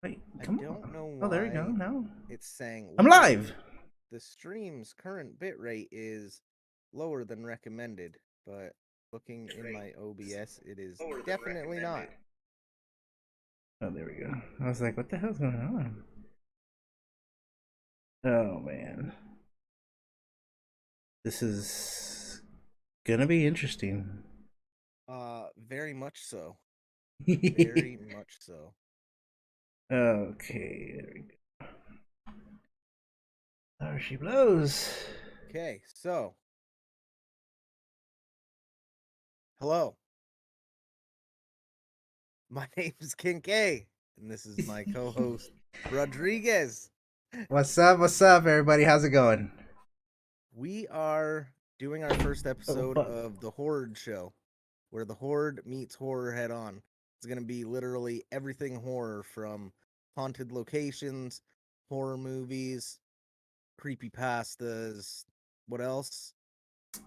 Wait, I come don't on. know Oh, there we go. why Now it's saying I'm live. live. The stream's current bitrate is lower than recommended, but looking in my OBS, it is definitely not. Oh, there we go. I was like, what the hell's going on? Oh man, this is gonna be interesting. Very much so. Okay, Very much so. there we go. There she blows. Okay, so hello. My name is Kink, and this is my co-host Rodriguez. What's up? What's up, everybody? How's it going? We are doing our first Oh episode fuck. of the Horrorde Show, where the Horde meets horror head on. It's going to be literally everything horror from haunted locations, horror movies, creepy pastas, what else?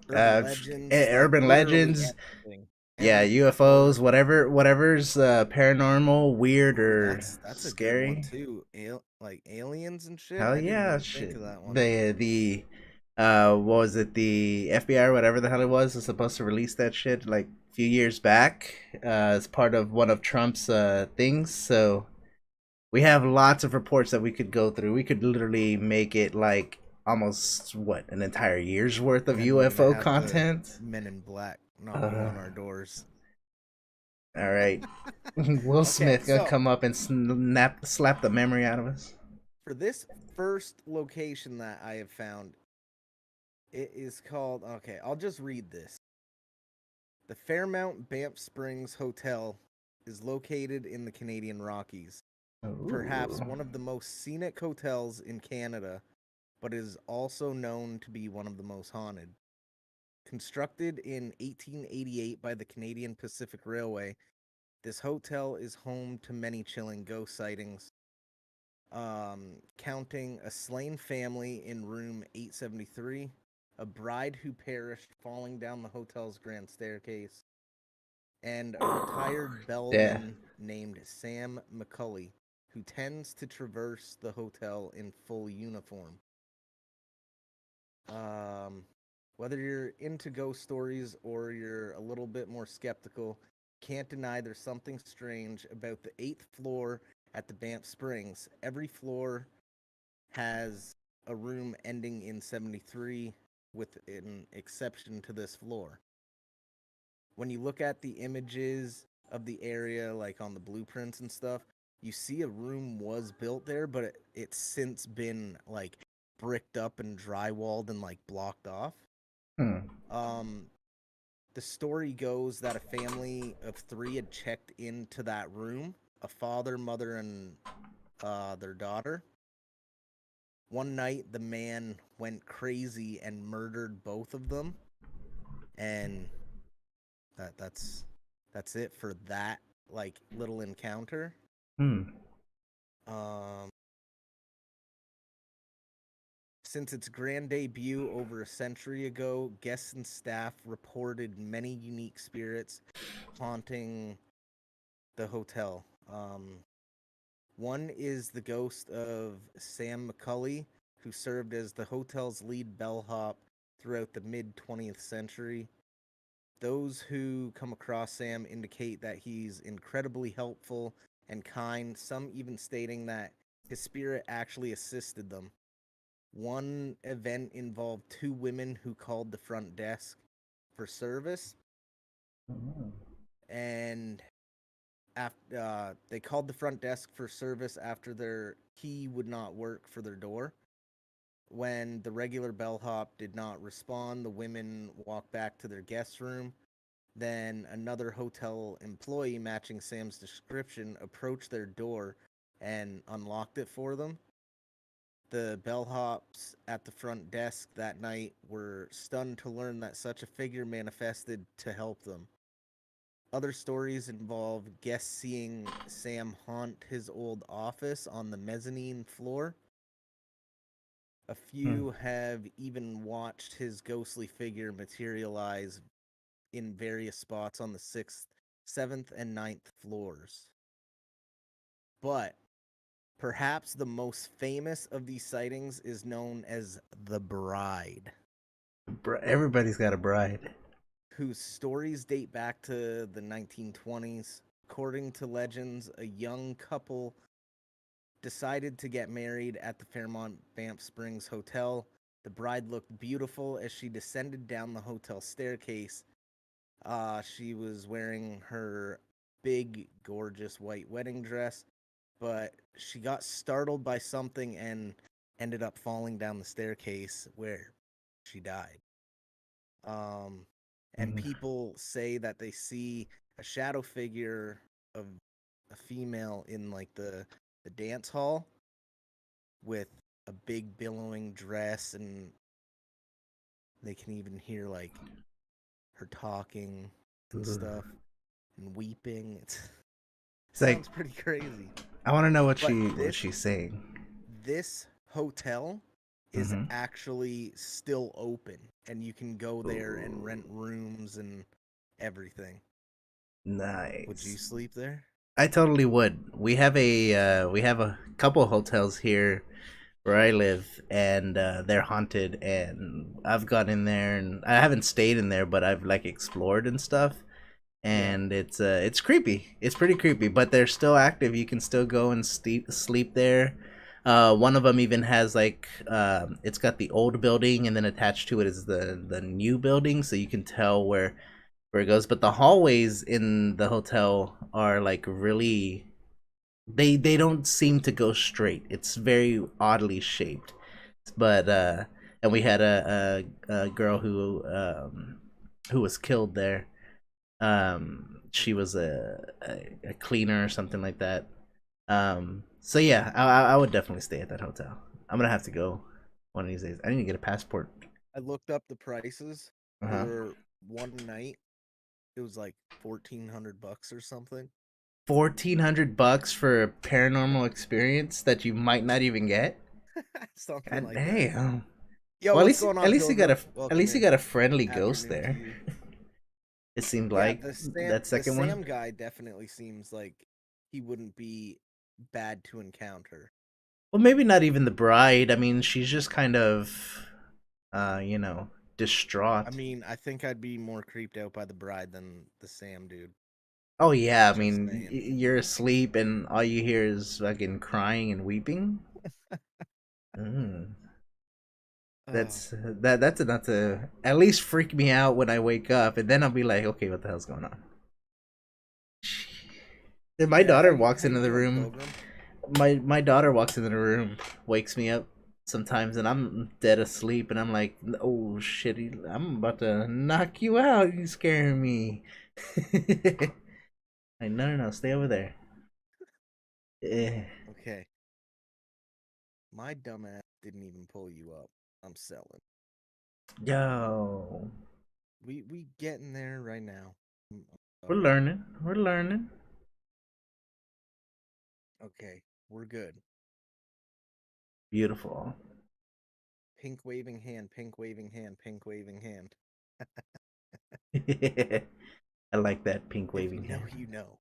Urban legends, like Urban literally legends. everything. Yeah, Everything horror. UFOs, whatever's paranormal, weird, Ooh, or that's a good one scary. too. Like aliens and shit. Hell I didn't yeah, even think shit. of that one. The what was it? The FBI or whatever the hell it was supposed to release that shit like a few years back as part of one of Trump's things. So we have lots of reports that we could go through. We could literally make it like almost what an entire year's worth And of then we're gonna UFO have the content. Men in Black knocking Uh, on our doors. all right, Will Okay, Smith gonna so come up and slap the memory out of us. for this first location that I have found, it is called, okay, I'll just read this. The Fairmount Banff Springs Hotel is located in the Canadian Rockies, perhaps Ooh. one of the most scenic hotels in Canada, but is also known to be one of the most haunted. Constructed in 1888 by the Canadian Pacific Railway, this hotel is home to many chilling ghost sightings, counting a slain family in room 873, a bride who perished falling down the hotel's grand staircase, and a retired Yeah. bellman named Sam McCulley, who tends to traverse the hotel in full uniform. Um, Whether you're into ghost stories or you're a little bit more skeptical, can't deny there's something strange about the eighth floor at the Banff Springs. Every floor has a room ending in 73, with an exception to this floor. When you look at the images of the area, like on the blueprints and stuff, you see a room was built there, but it's since been like bricked up and drywalled and like blocked off. Hmm. Um, the story goes that a family of three had checked into that room, a father, mother, and their daughter. One night, the man went crazy and murdered both of them, and that's it for that like little encounter. Hmm. Um, since its grand debut over a century ago, guests and staff reported many unique spirits haunting the hotel. One is the ghost of Sam McCulley, who served as the hotel's lead bellhop throughout the mid 20th century. Those who come across Sam indicate that he's incredibly helpful and kind, some even stating that his spirit actually assisted them. One event involved two women who called the front desk for service, Hmm. and after they called the front desk for service after their key would not work for their door. When the regular bellhop did not respond, the women walked back to their guest room. Then another hotel employee matching Sam's description approached their door and unlocked it for them. The bellhops at the front desk that night were stunned to learn that such a figure manifested to help them. Other stories involve guests seeing Sam haunt his old office on the mezzanine floor. A Hmm. few have even watched his ghostly figure materialize in various spots on the sixth, seventh, and ninth floors. But Perhaps the most famous of these sightings is known as the Bride, Everybody's got a bride. whose stories date back to the 1920s. According to legends, a young couple decided to get married at the Fairmont Banff Springs Hotel. The bride looked beautiful as she descended down the hotel staircase. She was wearing her big, gorgeous white wedding dress, but she got startled by something and ended up falling down the staircase where she died. Um, and Mm. people say that they see a shadow figure of a female in like the dance hall with a big billowing dress, and they can even hear like her talking and Ooh. stuff and weeping. It It's like sounds pretty crazy. I want to know But what she's saying. this hotel is Mm-hmm. actually still open, and you can go there and Ooh, rent rooms and everything. Would you nice. sleep there? I totally would. We have a couple hotels here where I live, and they're haunted. And I've gone in there, and I haven't stayed in there, but I've like explored and stuff. Yeah. And it's creepy. It's pretty creepy, but they're still active. You can still go and sleep there. One of them even has like it's got the old building, and then attached to it is the new building, so you can tell where it goes. But the hallways in the hotel are like really they don't seem to go straight. It's very oddly shaped. But and we had a girl who was killed there. She Okay. was a cleaner or something like that. So yeah, I would definitely stay at that hotel. I'm gonna have to go one of these days. I need to get a passport. I looked up the prices Uh huh. for one night. It was like $1,400 or something. $1,400 for a paranormal experience that you might not even get. Something God like that. damn. Yo, Well, what's going at on, least you got Pilgrim? at Welcome least you in. got a friendly ghost Afternoon to there. you. It seemed Yeah, like that The second one. Sam guy definitely seems like he wouldn't be bad to encounter. Well, maybe not even the bride. I mean, she's just kind of, you know, I distraught. mean, I think I'd be more creeped out by the bride than the Sam dude. Oh yeah, I Just mean, saying. you're asleep and all you hear is fucking crying and weeping. Mm. Oh, That's enough to at least freak me out when I wake up, and then I'll be like, okay, what the hell's going on? Then my yeah. daughter walks How you into the doing, room. Pilgrim? My daughter walks into the room, wakes me up sometimes, and I'm dead asleep, and I'm like, oh shit, I'm about to knock you out. You scaring me. Like, no, stay over there. Eh. Okay, my dumbass didn't even pull you up. I'm selling. Yo, We getting there right now. I'm we're sorry. learning. We're learning. Okay, we're good. Beautiful. Pink waving hand, pink waving hand, pink waving hand. I like that pink If you waving know, hand. you know.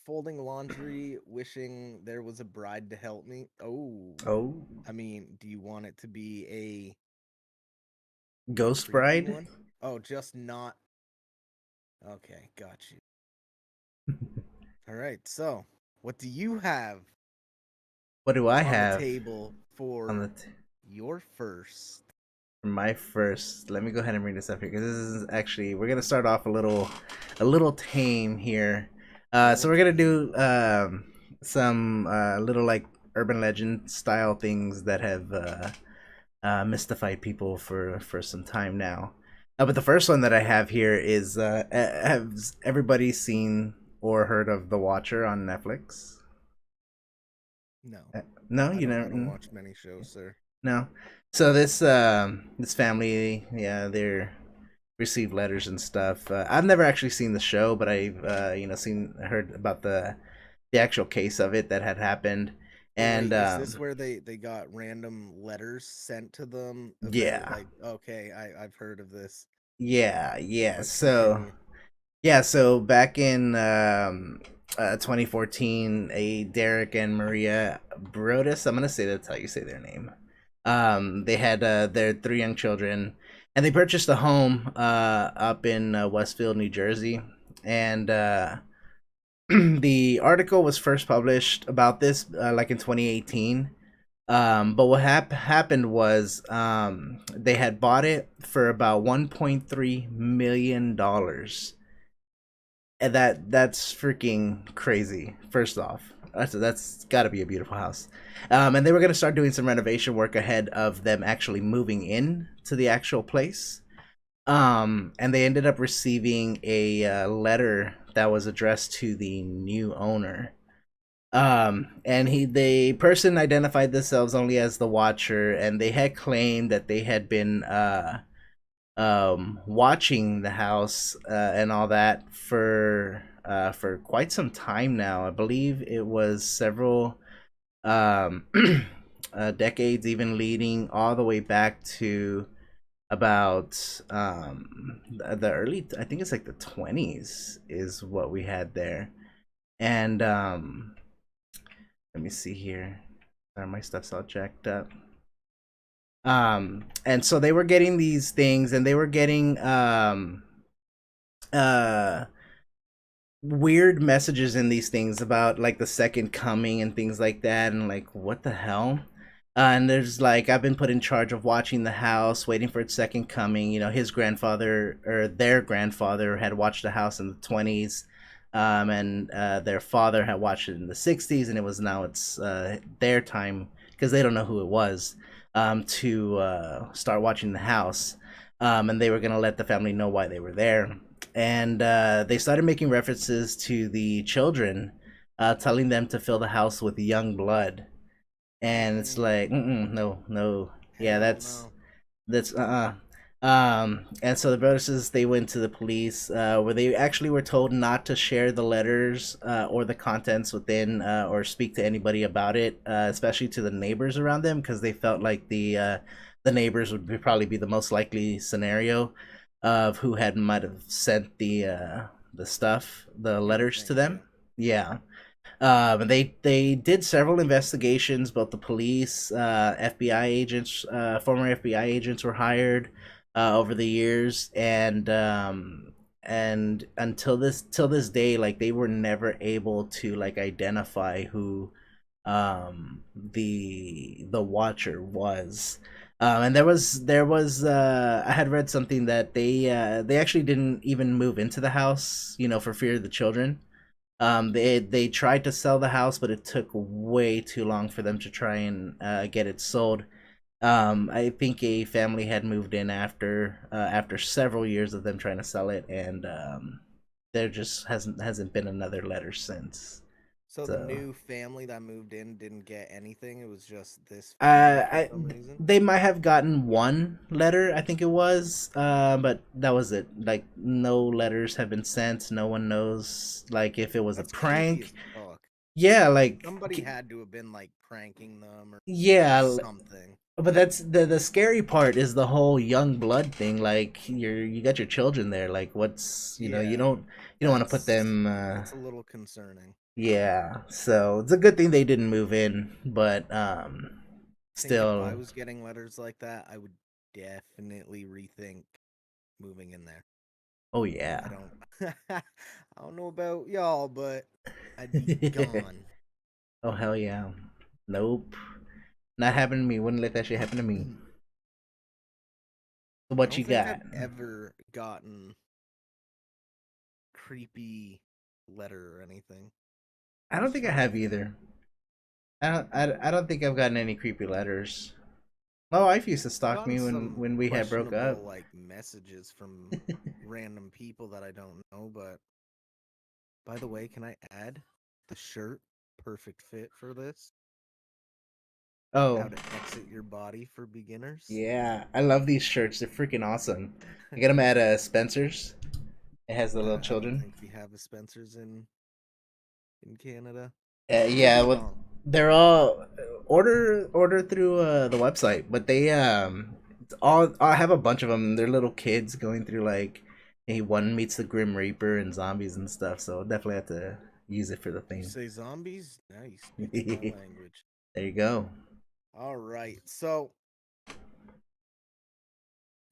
Folding laundry, wishing there was a bride to help me. Oh, Oh, I mean, do you want it to be a Ghost creepy Bride. one? Oh, just not. Okay, got you. All right, so what do you have What do I on the have table on for your first? for my first? Let me go ahead and bring this up here because this is actually we're gonna start off a little tame here. A So little we're gonna tame. do some little like urban legend style things that have mystified people for some time now. But the first one that I have here is has everybody seen or heard of The Watcher on Netflix? No, No, I you don't. never. I don't watch many shows, sir. No. So this family, yeah, they're received letters and stuff. I've never actually seen the show, but I've seen heard about the actual case of it that had happened, and Wait, is this where they got random letters sent to them about yeah, like okay, I've heard of this, yeah. but So continue. Yeah, so back in 2014, a Derek and Maria Brodus, I'm gonna say that's how you say their name. They had their three young children, and they purchased a home up in Westfield, New Jersey. And the article was first published about this like in 2018. But what happened was they had bought it for about $1.3 million, and that's freaking crazy. First off, that's got to be a beautiful house. And they were gonna start doing some renovation work ahead of them actually moving in to the actual place. And they ended up receiving a letter that was addressed to the new owner. And the person identified themselves only as the Watcher, and they had claimed that they had been watching the house and all that for quite some time now. I believe it was several um, decades, even leading all the way back to about the early. I think it's like the 20s is what we had there, and let me see here. Sorry, my stuff's all jacked up. And so they were getting these things, and they were getting uh weird messages in these things about like the second coming and things like that, and like what the hell. And there's like, I've been put in charge of watching the house, waiting for its second coming. You know, his grandfather or their grandfather had watched the house in the 20s, and their father had watched it in the 60s, and it was now it's their time, because they don't know who it was, to start watching the house. And they were going to let the family know why they were there. And they started making references to the children, telling them to fill the house with young blood. And it's Mm, like, no, no, yeah, hell no. that's and so the brothers, they went to the police, where they actually were told not to share the letters or the contents within, or speak to anybody about it, especially to the neighbors around them, because they felt like the neighbors would probably be the most likely scenario of who had might have sent the stuff, the letters to Everything, them. yeah. Yeah. They did several investigations. Both the police, FBI agents, former FBI agents were hired over the years, and until this till this day, like they were never able to like identify who the Watcher was. And I had read something that they actually didn't even move into the house, you know, for fear of the children. They tried to sell the house, but it took way too long for them to try and get it sold. I think a family had moved in after several years of them trying to sell it, and there just hasn't been another letter since. So the So new family that moved in didn't get anything. It was just this family for I some reason. they might have gotten one letter, I think it was, but that was it. Like no letters have been sent. No one knows like if it was a That's creepy prank. as fuck. Yeah, like Somebody had to have been like pranking them or yeah, something. but that's the scary part is the whole young blood thing. Like you got your children there. Like what's, Yeah, you don't want to put them. that's a little concerning. Yeah, so it's a good thing they didn't move in, but I think if I still. was getting letters like that, I would definitely rethink moving in there. Oh I yeah. don't I don't know about y'all, but I'd be gone. Oh hell yeah. Nope. Not happening to me. Wouldn't let that shit happen to me. So I what don't you think got? I've ever gotten creepy letter or anything. I I'm don't just think I trying to have think. either. I don't think I've gotten any creepy letters. My wife used to I've stalk gotten me some when we had broke up. questionable like messages from random people that I don't know, but by the way, can I add the shirt perfect fit for this? Oh, How to exit your body for beginners? yeah. I love these shirts. They're freaking awesome. I get them at Spencer's. It has the little I don't children. think we have a Spencer's in Canada. Could Yeah, be well, wrong. they're all order through the website, but they it's all I have a bunch of them. They're little kids going through like He one meets the Grim Reaper and zombies and stuff, so definitely have to use it for the You theme. say zombies? Now you speaking my There language. you go. All right. So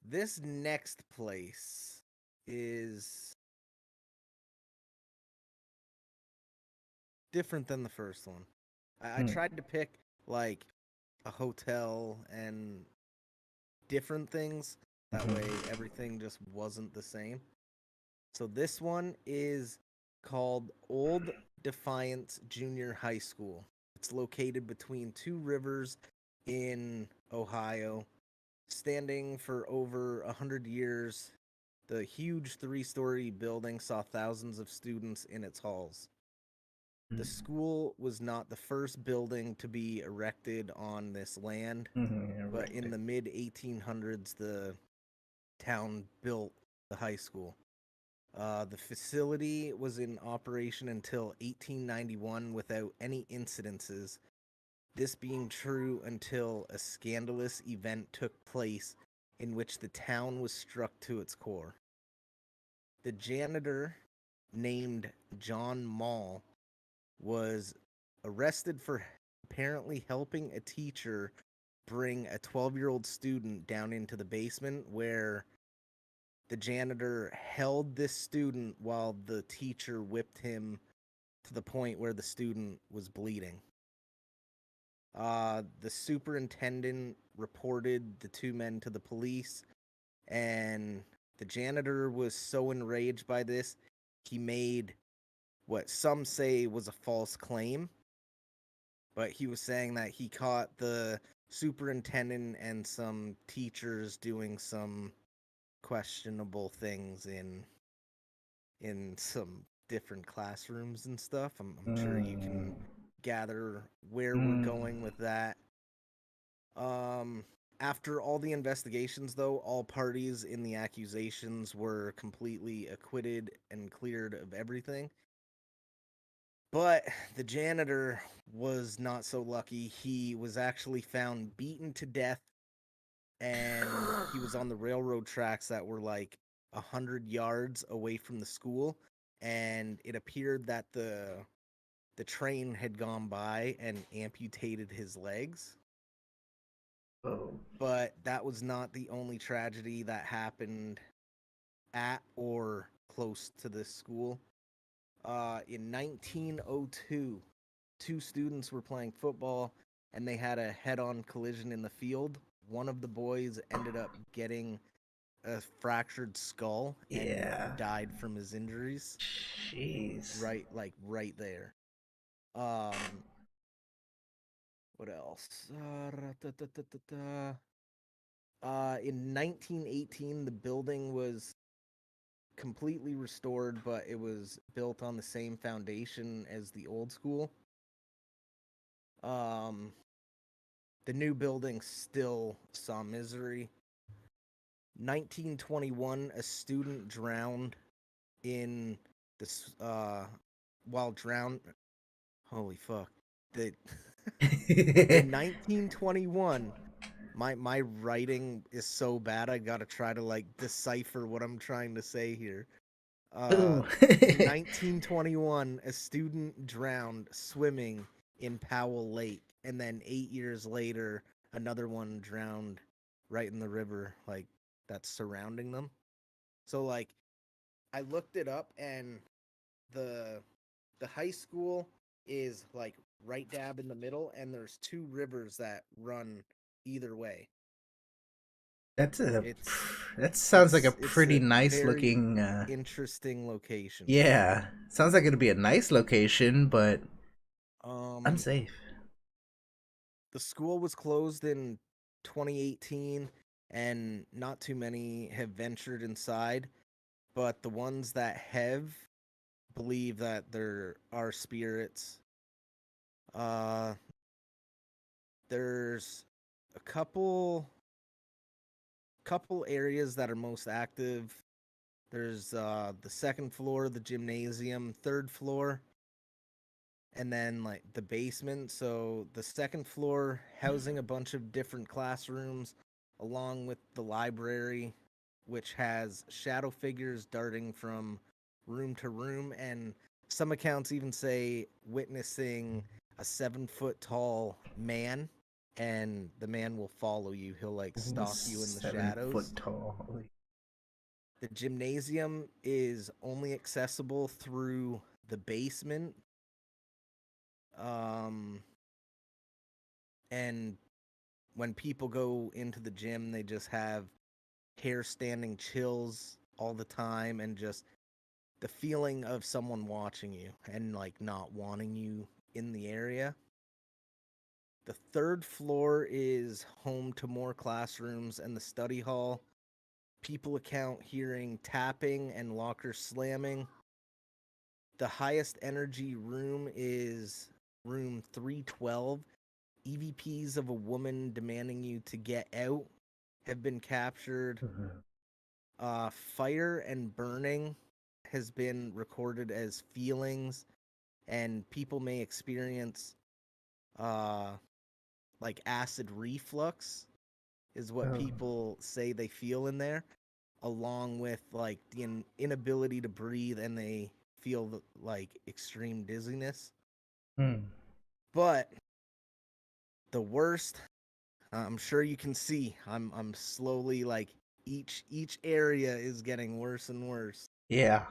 this next place is different than the first one. I Hmm. tried to pick like a hotel and different things. That way Mhm. everything just wasn't the same. So this one is called Old Defiance Junior High School. It's located between two rivers in Ohio. Standing for over 100 years, the huge 3-story building saw thousands of students in its halls. The school was not the first building to be erected on this land, but Right. in the mid 1800s, the town built the high school. The facility was in operation until 1891 without any incidences, this being true until a scandalous event took place in which the town was struck to its core. The janitor, named John Mall, was arrested for apparently helping a teacher bring a 12-year-old student down into the basement where the janitor held this student while the teacher whipped him to the point where the student was bleeding. The superintendent reported the two men to the police, and the janitor was so enraged by this, he made what some say was a false claim, but he was saying that he caught the superintendent and some teachers doing some questionable things in some different classrooms and stuff. I'm sure you can Mm. gather where we're Mm. going with that. Um, After all the investigations, though, all parties in the accusations were completely acquitted and cleared of everything. But the janitor was not so lucky. He was actually found beaten to death, and he was on the railroad tracks that were like 100 yards away from the school. And it appeared that the train had gone by and amputated his legs. Oh. But that was not the only tragedy that happened at or close to this school. In 1902, two students were playing football and they had a head on collision in the field. One of the boys ended up getting a fractured skull and Yeah. died from his injuries Jeez. right there. Um, what else? In 1918, the building was completely restored, but it was built on the same foundation as the old school. Um, the new building still saw misery. 1921, a student drowned in this while drowned. Holy fuck! The in 1921, my writing is so bad. I gotta try to like decipher what I'm trying to say here. Uh, Ooh. in 1921, a student drowned swimming in Powell Lake, and then 8 years later, another one drowned right in the river, like that's surrounding them. So, like, I looked it up, and the the high school is like right dab in the middle, and there's two rivers that run either way. That's a. It's That sounds like a it's pretty a nice very looking. interesting location. Yeah, sounds like it'd be a nice location, but Um, unsafe. the school was closed in 2018, and not too many have ventured inside, but the ones that have believe that there are spirits. Uh, there's a couple areas that are most active. There's the second floor, the gymnasium, third floor, and then like the basement. So the second floor housing a bunch of different classrooms along with the library. which has shadow figures darting from room to room, and some accounts even say witnessing a 7 foot tall man, and the man will follow you. He'll like stalk you in the 7 foot shadows. tall. The gymnasium is only accessible through the basement. Um, and when people go into the gym, they just have hair standing chills all the time, and just the feeling of someone watching you and like not wanting you in the area. The third floor is home to more classrooms and the study hall. People account hearing tapping and lockers slamming. The highest energy room is room 312. EVPs of a woman demanding you to get out have been captured. Fire and burning has been recorded as feelings, and people may experience uh, like acid reflux, is what Oh. people say they feel in there, along with like the inability to breathe, and they feel like extreme dizziness. Hmm. But the worst, I'm sure you can see, I'm slowly like each area is getting worse and worse. Yeah.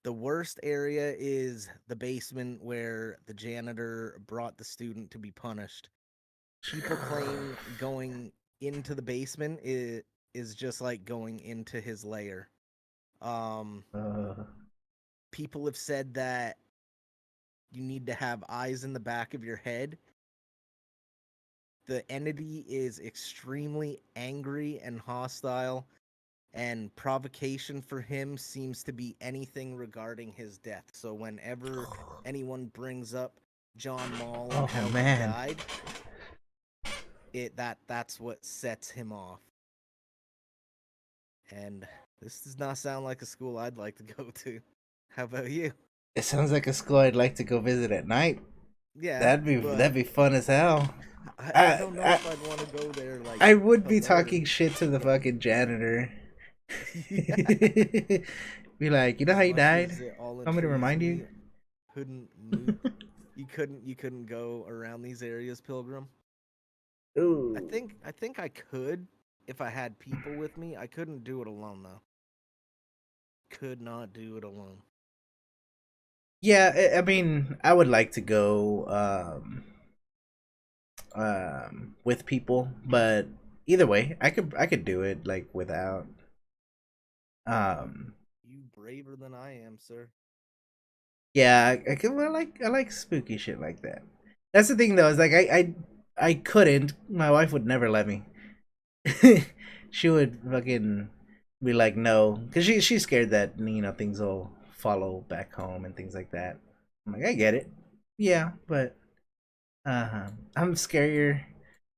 The worst area is the basement where the janitor brought the student to be punished. People claim going into the basement is just like going into his lair. Um, Uh, People have said that you need to have eyes in the back of your head. The entity is extremely angry and hostile, and provocation for him seems to be anything regarding his death. So whenever anyone brings up John Mall and oh how he man. died, that's what sets him off. And this does not sound like a school I'd like to go to. How about you? It sounds like a school I'd like to go visit at night. Yeah, That'd but be fun as hell. I I don't know I, if I'd want to go there like I would to be learn. talking shit to the fucking janitor. Yeah, Be like, you know how as you much died? as it all Want me to intrigues remind you? me, couldn't move. You couldn't go around these areas, Pilgrim. Ooh. I think I could if I had people with me. I couldn't do it alone though. Could not do it alone. Yeah, I mean, I would like to go with people, but either way, I could do it like without. Um, You braver than I am, sir. yeah, I like spooky shit like that. That's the thing though. Is like I couldn't. My wife would never let me. She would fucking be like no, because she's scared that things will follow back home and things like that. I'm like I get it. Yeah, but I'm scarier.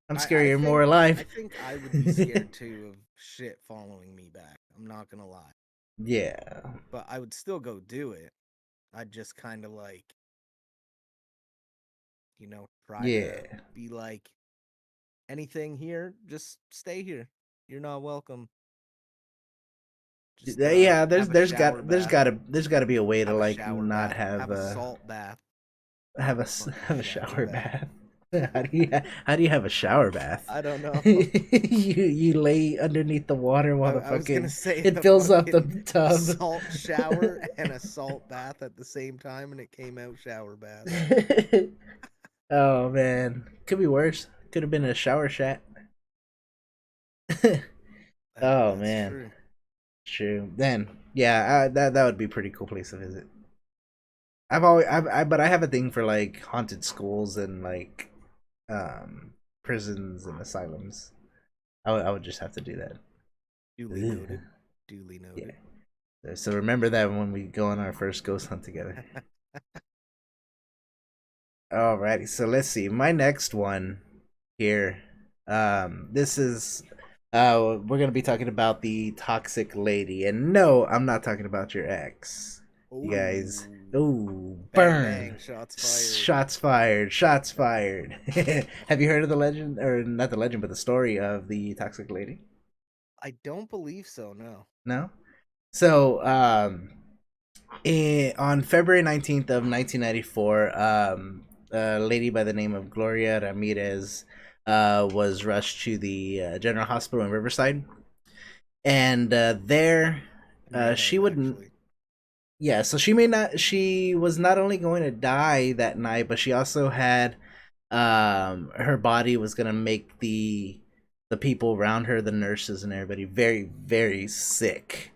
I'm I scarier, more think alive. I would be scared too of shit following me back. I'm not gonna lie, Yeah, but I would still go do it. I'd just kind of like, try to yeah, be like, anything here, just stay here. You're not welcome. Just yeah. have a shower bath. There's gotta be a way to Have a like shower not bath. Have a salt bath. Not a fucking have a shower shower bath. bath. How do you have a shower bath? I don't know. You lay underneath the water while the I was gonna fucking say it a fills up the fucking tub. salt shower and a salt bath at the same time, and it came out shower bath. Oh man, could be worse. Could have been a shower shat. Oh That's man, true. true. Then yeah, that would be a pretty cool place to visit. I've always but I have a thing for like haunted schools and like prisons and asylums. I would just have to do that. Duly Ugh. noted. Duly Yeah. noted. So remember that when we go on our first ghost hunt together. Alrighty, so let's see. My next one here. This is we're gonna be talking about the toxic lady. And no, I'm not talking about your ex. You guys. Oh, Ooh, bang burn. bang! Shots fired. Shots fired. Shots fired. Have you heard of the legend or not the legend, but the story of the toxic lady? I don't believe so. No. No. So on February 19th of 1994, a lady by the name of Gloria Ramirez was rushed to the General Hospital in Riverside, and there May she have would. actually. Yeah, so she may not. She was not only going to die that night, but she also had her body was gonna make the people around her, the nurses and everybody, very very sick.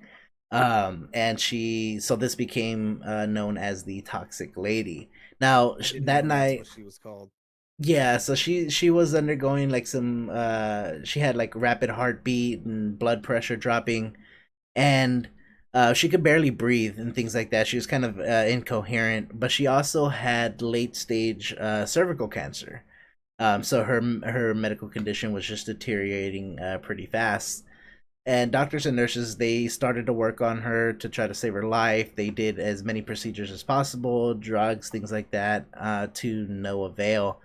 And she so this became known as the Toxic Lady. Now I didn't that know that's night, what she was called. yeah, so she was undergoing like some she had like rapid heartbeat and blood pressure dropping, and she could barely breathe and things like that. She was kind of incoherent, but she also had late stage cervical cancer. So her medical condition was just deteriorating pretty fast. And doctors and nurses, they started to work on her to try to save her life. They did as many procedures as possible, drugs, things like that, to no avail.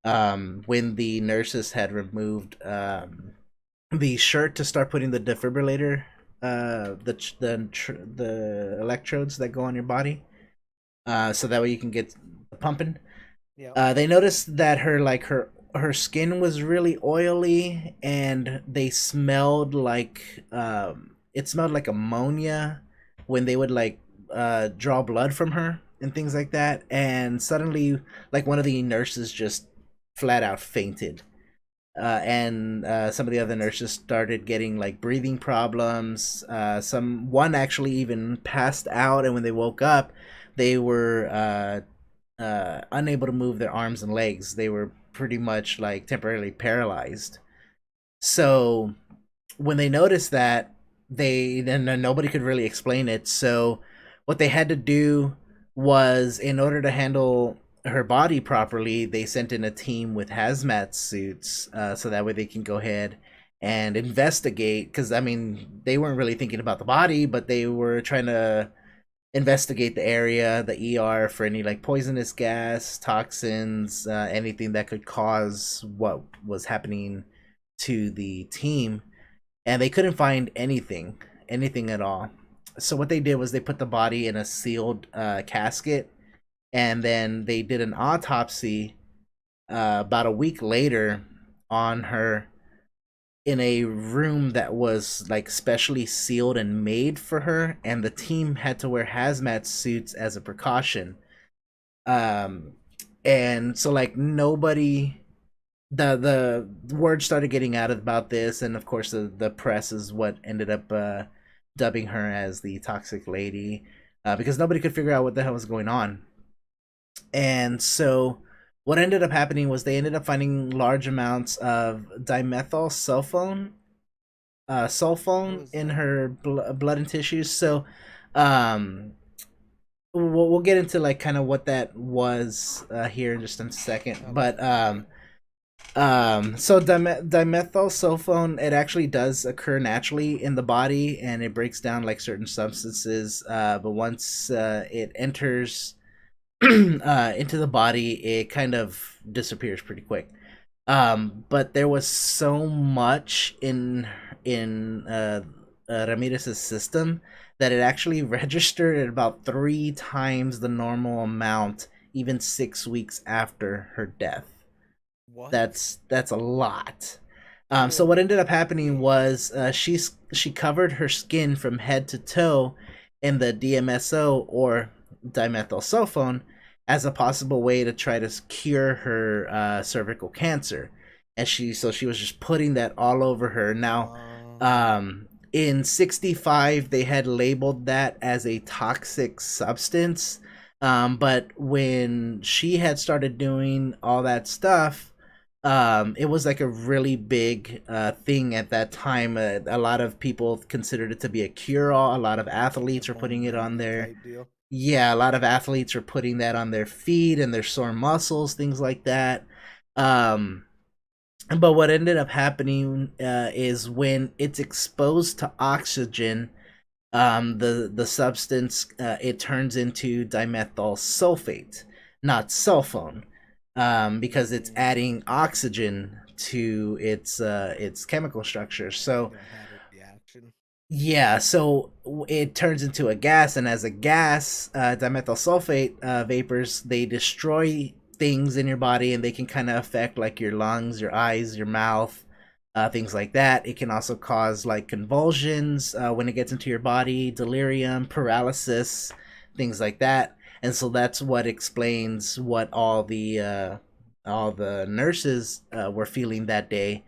When the nurses had removed the shirt to start putting the defibrillator, the electrodes that go on your body, so that way you can get pumping. Yep. They noticed that her skin was really oily, and they smelled like it smelled like ammonia when they would like draw blood from her and things like that. And suddenly, like one of the nurses just flat out fainted. And some of the other nurses started getting like breathing problems. Some one actually even passed out, and when they woke up, they were unable to move their arms and legs. They were pretty much like temporarily paralyzed. So when they noticed that, they then nobody could really explain it. So what they had to do was, in order to handle her body properly, they sent in a team with hazmat suits, so that way they can go ahead and investigate. Because I mean, they weren't really thinking about the body, but they were trying to investigate the area, the ER, for any like poisonous gas, toxins, anything that could cause what was happening to the team. And they couldn't find anything at all. So what they did was they put the body in a sealed casket, and then they did an autopsy about a week later on her, in a room that was like specially sealed and made for her, and the team had to wear hazmat suits as a precaution. um and so like nobody, the word started getting out about this, and of course the press is what ended up dubbing her as the Toxic Lady, because nobody could figure out what the hell was going on. And so what ended up happening was they ended up finding large amounts of dimethyl What sulfone is in that? her blood and tissues. So um we'll get into like kind of what that was here in just a second. Okay. But Okay. so dimethyl sulfone, it actually does occur naturally in the body, and it breaks down like certain substances. But once it enters into the body, it kind of disappears pretty quick. But there was so much in Ramirez's system that it actually registered at about 3 times the normal amount, even 6 weeks after her death. What? That's a lot. So Good what ended up happening grief. was she covered her skin from head to toe in the DMSO, or dimethyl sulfone, as a possible way to try to cure her cervical cancer. And she was just putting that all over her. Now, in '65, they had labeled that as a toxic substance. But when she had started doing all that stuff, it was like a really big thing at that time. A lot of people considered it to be a cure-all. A lot of Like a athletes were bone putting it on remedy their, type deal. yeah, a lot of athletes were putting that on their feet and their sore muscles, things like that. Um, but what ended up happening is when it's exposed to oxygen, the substance, it turns into dimethyl sulfate, not sulfone, because it's Mm, adding oxygen to its chemical structure. I So don't have it. Yeah. Yeah, so it turns into a gas, and as a gas, dimethyl sulfate vapors, they destroy things in your body, and they can kind of affect like your lungs, your eyes, your mouth, things like that. It can also cause like convulsions when it gets into your body, delirium, paralysis, things like that. And so that's what explains what all the nurses were feeling that day,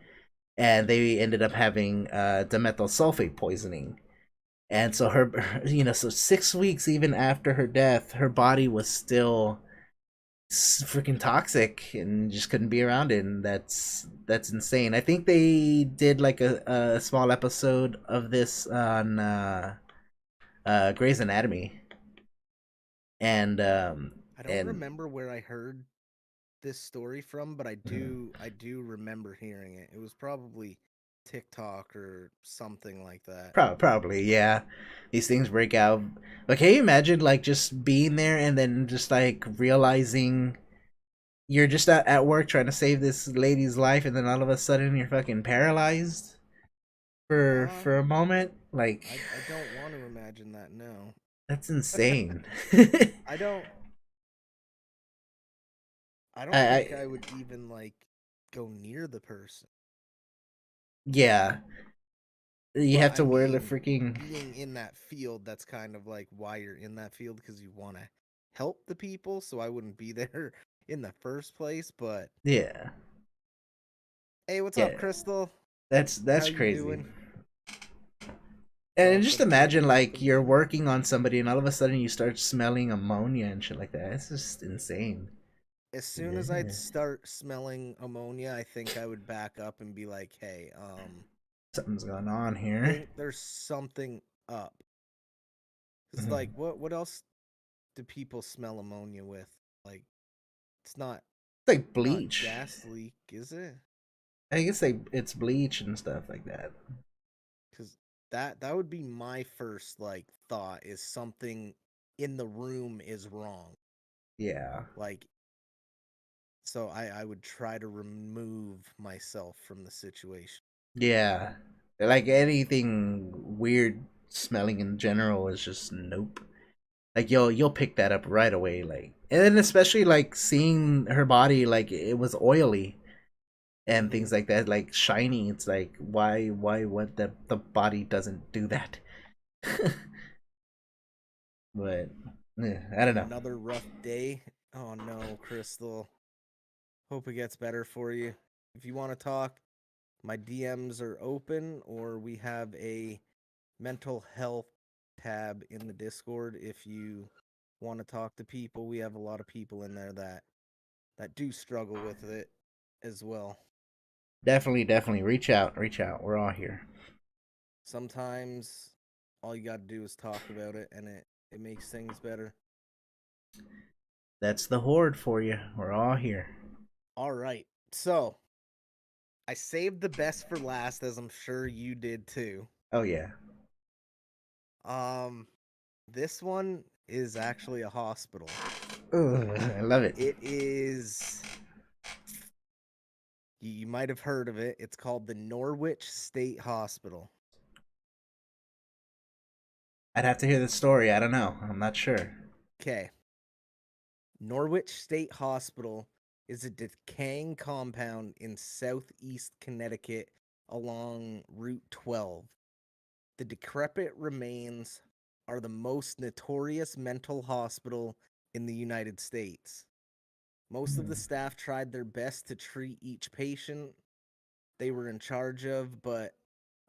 and they ended up having dimethyl sulfate poisoning. And so so 6 weeks even after her death, her body was still freaking toxic and just couldn't be around it. And that's insane. I think they did like a small episode of this on Grey's Anatomy, and I don't and remember where I heard this story from, but I do remember hearing it. It was probably TikTok or something like that. probably, yeah. These things break out. Like, can you imagine like just being there and then just like realizing you're just at work trying to save this lady's life, and then all of a sudden you're fucking paralyzed for a moment? Like, I don't want to imagine that. No, that's insane. I don't. I don't think I I would even like go near the person. Yeah, you But have I to wear the mean, freaking being in that field, that's kind of like why you're in that field because you want to help the people. So I wouldn't be there in the first place. But yeah, hey, what's up, yeah. Crystal? How That's you crazy. doing? And just imagine like Welcome you're in. working on somebody, and all of a sudden you start smelling ammonia and shit like that. It's just insane. As soon as I'd Yeah. start smelling ammonia, I think I would back up and be like, "Hey, Something's going on here. think there's something up." Cause Mhm. like, what else do people smell ammonia with? Like, it's It's like not bleach. gas leak, is it? I guess like it's bleach and stuff like that. Cause that would be my first like thought is something in the room is wrong. Yeah. Like, so I would try to remove myself from the situation. Yeah. Like anything weird smelling in general is just nope. Like you'll pick that up right away, like, and then especially like seeing her body, like it was oily and Hmm. things like that, like shiny. It's like why what the body doesn't do that. But I don't know. Another rough day. Oh no, Crystal. Hope it gets better for you. If you want to talk, my DMs are open, or we have a mental health tab in the Discord if you want to talk to people. We have a lot of people in there that do struggle with it as well. Definitely reach out. We're all here. Sometimes all you got to do is talk about it and it makes things better. That's the horde for you. We're all here. All right. So, I saved the best for last as I'm sure you did too. Oh yeah. Um this one is actually a hospital. Ugh, I love it. It is you might have heard of it. It's called the Norwich State Hospital. I'd have to hear the story. I don't know. I'm not sure. Okay. Norwich State Hospital is a decaying compound in southeast Connecticut along Route 12. The decrepit remains are the most notorious mental hospital in the United States. Most of the Hmm. staff tried their best to treat each patient they were in charge of, but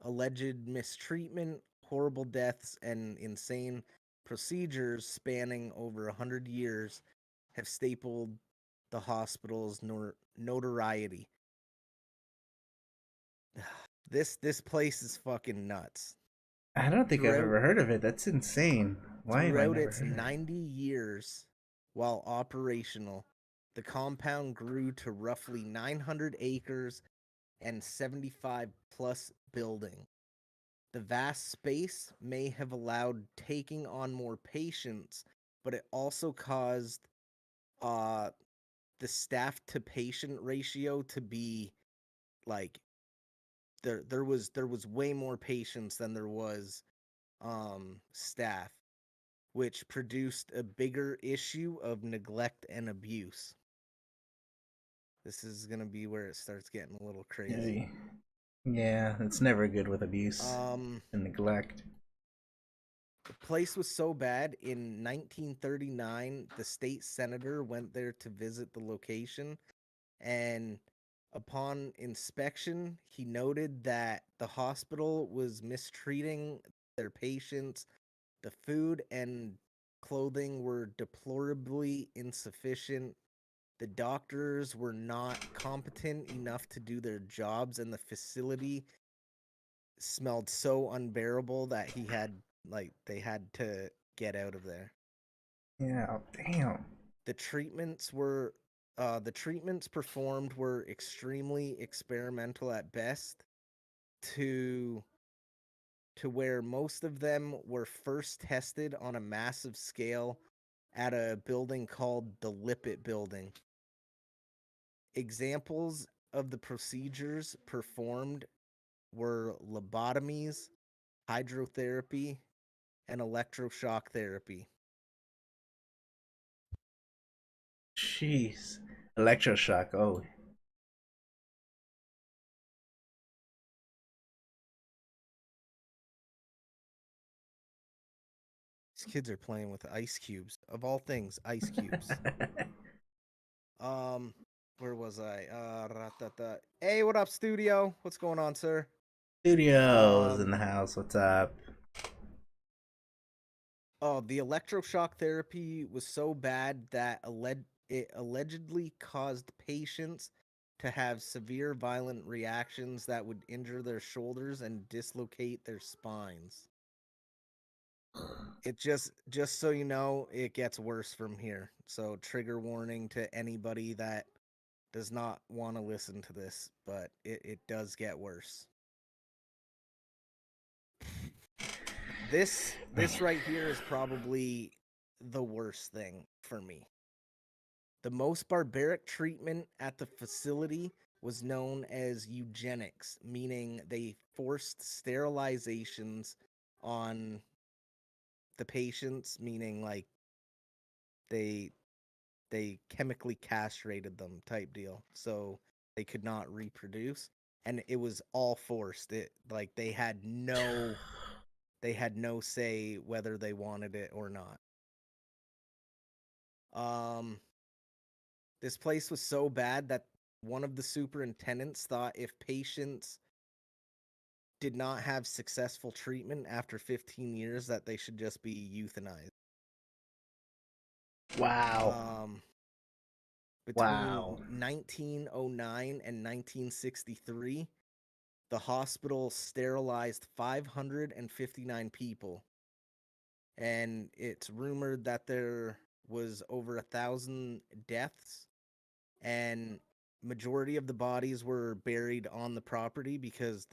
alleged mistreatment, horrible deaths, and insane procedures spanning over 100 years have stapled the hospital's notoriety. This place is fucking nuts. I don't think I've Throughout ever heard of it. That's insane. Why have I throughout never its heard of it? 90 years while operational, the compound grew to roughly 900 acres and 75 plus building. The vast space may have allowed taking on more patients, but it also caused uh the staff to patient ratio to be like there was way more patients than there was staff, which produced a bigger issue of neglect and abuse. This is gonna be where it starts getting a little crazy. Yeah, it's never good with abuse Um, and neglect. the place was so bad in 1939, the state senator went there to visit the location, and upon inspection, he noted that the hospital was mistreating their patients. The food and clothing were deplorably insufficient. The doctors were not competent enough to do their jobs, and the facility smelled so unbearable that they had to get out of there. Yeah, damn. The treatments were the treatments performed were extremely experimental at best, to where most of them were first tested on a massive scale at a building called the Lippitt Building. Examples of the procedures performed were lobotomies, hydrotherapy, and electroshock therapy. Jeez. Electroshock. Oh, These kids are playing with ice cubes. Of all things, ice cubes. Um, where was I? Hey, what up, studio? What's going on, sir? Studios in Um, the house. What's up? oh, the electroshock therapy was so bad that it allegedly caused patients to have severe violent reactions that would injure their shoulders and dislocate their spines. It just so you know, it gets worse from here. So trigger warning to anybody that does not want to listen to this, but it does get worse. This right here is probably the worst thing for me. The most barbaric treatment at the facility was known as eugenics, meaning they forced sterilizations on the patients, meaning like they they chemically castrated them type deal. So they could not reproduce, and it was all forced. It like they had no say whether they wanted it or not. Um this place was so bad that one of the superintendents thought if patients did not have successful treatment after 15 years that they should just be euthanized. Wow. Um, between Wow. 1909 and 1963, the hospital sterilized 559 people, and it's rumored that there was over 1,000 deaths, and majority of the bodies were buried on the property because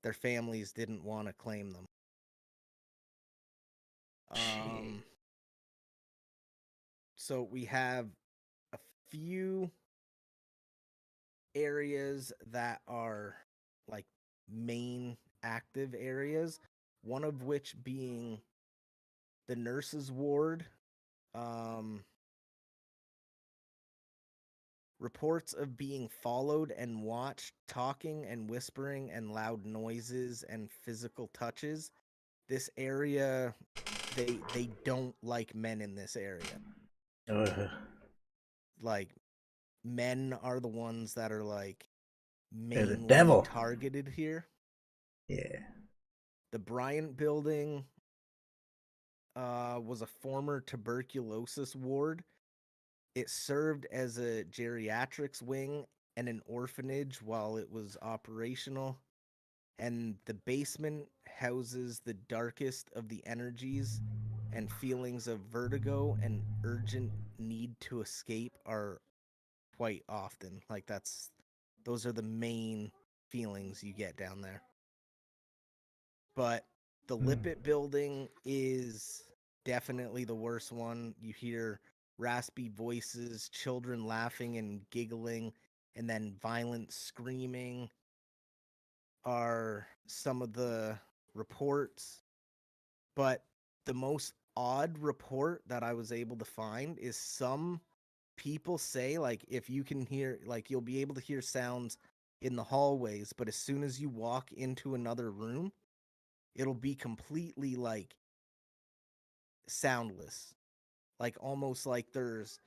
their families didn't want to claim them. Gee. Um, so we have a few areas that are like main active areas, one of which being the nurses' ward. Um, reports of being followed and watched, talking and whispering, and loud noises and physical touches. This area, they don't like men in this area. Ugh. Like, men are the ones that are like They're the mainly devil. targeted here. Yeah. The Bryant building was a former tuberculosis ward. It served as a geriatrics wing and an orphanage while it was operational. And the basement houses the darkest of the energies, and feelings of vertigo and urgent need to escape are quite often. Like those are the main feelings you get down there. But the Mm. Lippitt building is definitely the worst one. You hear raspy voices, children laughing and giggling, and then violent screaming. are some of the reports, but the most odd report that I was able to find is some people say like if you can hear like you'll be able to hear sounds in the hallways, but as soon as you walk into another room, it'll be completely like soundless. Like almost like there's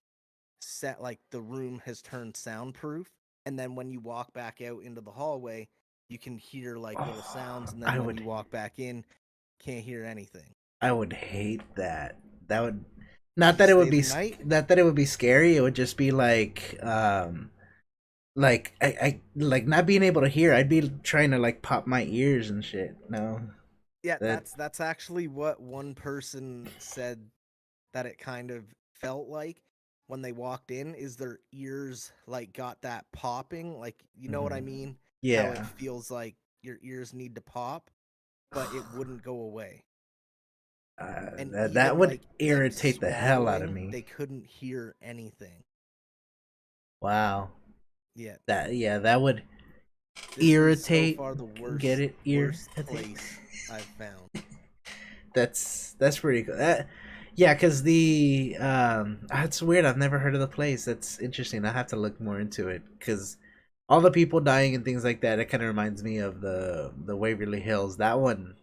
set like the room has turned soundproof, and then when you walk back out into the hallway, you can hear like little sounds, Oh, and then when you walk back in, can't hear anything. I would hate that. That would Would not you that it would stay be the night? not that it would be scary. It would just be like I like not being able to hear. I'd be trying to like pop my ears and shit. No, Yeah, that that's actually what one person said that it kind of felt like when they walked in is their ears like got that popping, like you know what I mhm. mean? How it Yeah. feels like your ears need to pop, but it wouldn't go away. And That even would like them irritate the hell out of swallowing, me. they couldn't hear anything. Wow. Yeah, That would this is so irritate. far the Get worst it? worst Irritate. place I've found. That's pretty cool. Yeah, because it's weird. I've never heard of the place. That's interesting. I have to look more into it because all the people dying and things like that. It kind of reminds me of the Waverly Hills. That one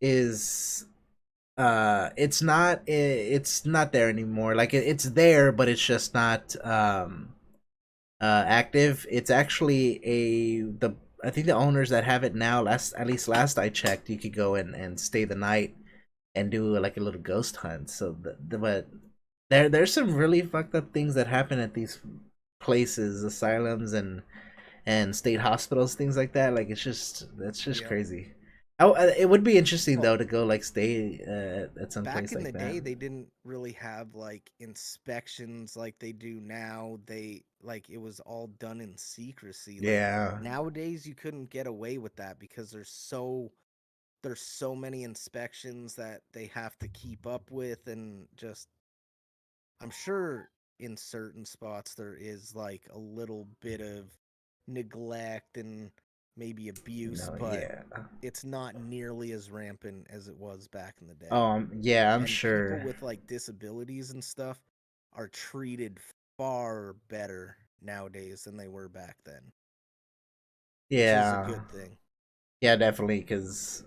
is it's not there anymore. Like it's there, but it's just not active. It's actually the I think the owners that have it now. Last I checked, you could go and stay the night and do like a little ghost hunt. So but there's some really fucked up things that happen at these places, asylums and state hospitals, things like that. Like that's just Yep. crazy. It would be interesting Well, though to go like stay at some back place in like the that. day they didn't really have like inspections like they do now. They like it was all done in secrecy. Like Yeah, nowadays you couldn't get away with that because there's so many inspections that they have to keep up with, and just I'm sure in certain spots there is like a little bit of neglect and maybe abuse, no, but yeah. it's not nearly as rampant as it was back in the day. Yeah, I'm And people sure. with like disabilities and stuff are treated far better nowadays than they were back then, which is a Yeah, good thing. yeah, definitely, because